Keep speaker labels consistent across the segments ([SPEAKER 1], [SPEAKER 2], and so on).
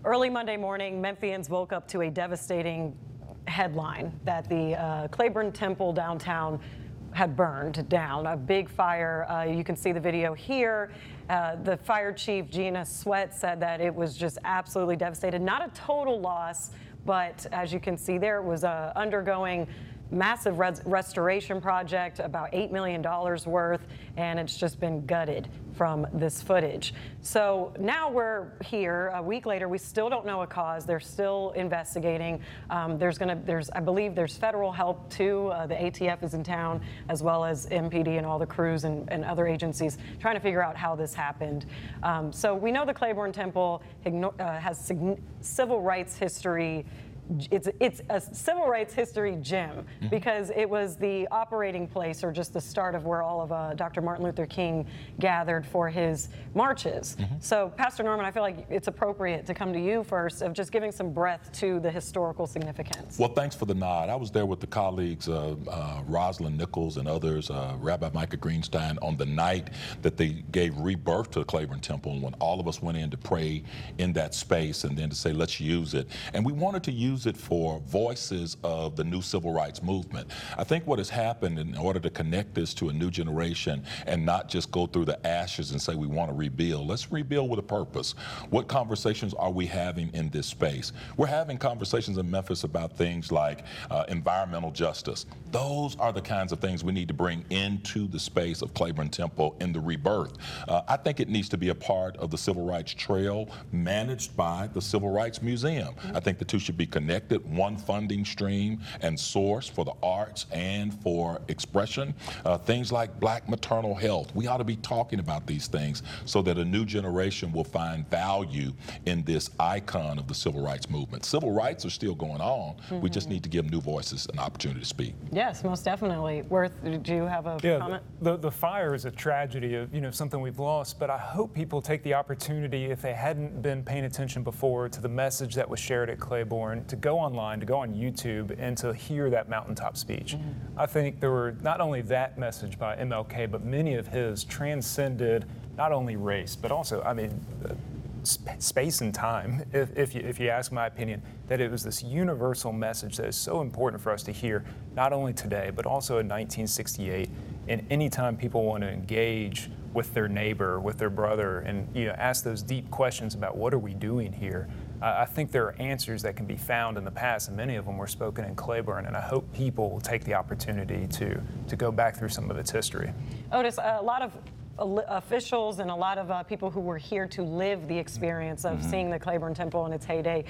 [SPEAKER 1] Early Monday morning, Memphians woke up to a devastating headline that the Clayborn Temple downtown had burned down. A big fire. You can see the video here. The fire chief, Gina Sweat, said that it was just absolutely devastated. Not a total loss, but as you can see there, it was undergoing massive restoration project, about $8 million worth, and it's just been gutted from this footage. So now we're here a week later. We still don't know a cause. They're still investigating. I believe there's federal help too. The ATF is in town, as well as MPD and all the crews and other agencies trying to figure out how this happened. So we know the Clayborn Temple has civil rights history. It's a civil rights history gem because it was the operating place, or just the start of where all of Dr. Martin Luther King gathered for his marches. So, Pastor Norman, I feel like it's appropriate to come to you first of just giving some breadth to the historical significance.
[SPEAKER 2] Well, thanks for the nod. I was there with the colleagues, Rosalind Nichols and others, Rabbi Micah Greenstein, on the night that they gave rebirth to the Clayborn Temple, and when all of us went in to pray in that space and then to say, let's use it. And we wanted to use it for voices of the new civil rights movement. I think what has happened, in order to connect this to a new generation and not just go through the ashes and say we want to rebuild, let's rebuild with a purpose. What conversations are we having in this space? We're having conversations in Memphis about things like environmental justice. Those are the kinds of things we need to bring into the space of Clayborn Temple in the rebirth. I think it needs to be a part of the Civil Rights Trail managed by the Civil Rights Museum. I think the two should be connected, one funding stream and source for the arts and for expression. Things like Black maternal health. We ought to be talking about these things so that a new generation will find value in this icon of the civil rights movement. Civil rights are still going on. We just need to give new voices an opportunity to speak.
[SPEAKER 1] Yes, most definitely. Worth, do you have a comment?
[SPEAKER 3] The fire is a tragedy of something we've lost, but I hope people take the opportunity, if they hadn't been paying attention before, to the message that was shared at Clayborn, to go online, to go on YouTube, and to hear that mountaintop speech. I think there were not only that message by MLK, but many of his transcended not only race, but also, space and time, if you ask my opinion, that it was this universal message that is so important for us to hear, not only today, but also in 1968, and anytime people want to engage with their neighbor, with their brother, and ask those deep questions about what are we doing here. I think there are answers that can be found in the past, and many of them were spoken in Clayborn, and I hope people will take the opportunity to go back through some of its history.
[SPEAKER 1] Otis, a lot of officials and a lot of people who were here to live the experience of seeing the Clayborn Temple in its heyday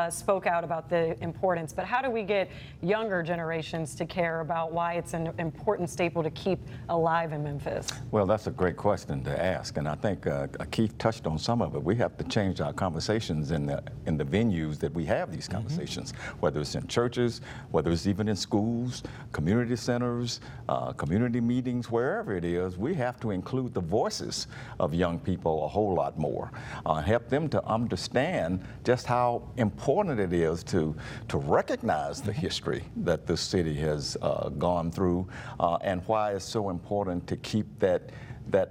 [SPEAKER 1] spoke out about the importance. But how do we get younger generations to care about why it's an important staple to keep alive in Memphis?
[SPEAKER 4] Well, that's a great question to ask, and I think Keith touched on some of it. We have to change our conversations in the venues that we have these conversations, whether it's in churches, whether it's even in schools, community centers, community meetings, wherever it is. We have to include the voices of young people a whole lot more, help them to understand just how important it is to recognize the history that this city has gone through, and why it's so important to keep that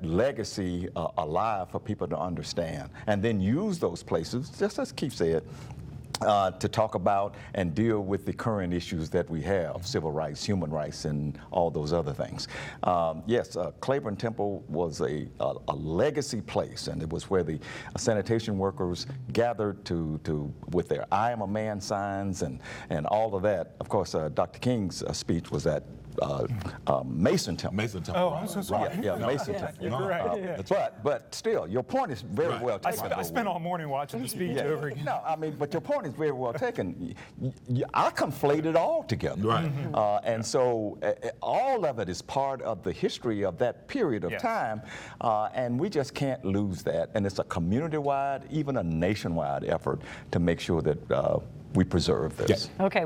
[SPEAKER 4] legacy alive for people to understand, and then use those places, just as Keith said, to talk about and deal with the current issues that we have, civil rights, human rights, and all those other things. Yes, Clayborn Temple was a legacy place, and it was where the sanitation workers gathered with their I am a man signs and all of that. Of course, Dr. King's speech was at Mason Temple.
[SPEAKER 2] Mason Temple.
[SPEAKER 3] Oh, I'm so sorry.
[SPEAKER 4] Yeah, Mason Temple.
[SPEAKER 3] You're right.
[SPEAKER 4] That's right. But still, your point is very well taken.
[SPEAKER 3] I spent all morning watching the speech over again.
[SPEAKER 4] No, but your point is very well taken. I conflate it all together.
[SPEAKER 2] Right.
[SPEAKER 4] And so all of it is part of the history of that period of time, and we just can't lose that. And it's a community-wide, even a nationwide effort to make sure that we preserve this.
[SPEAKER 1] Okay.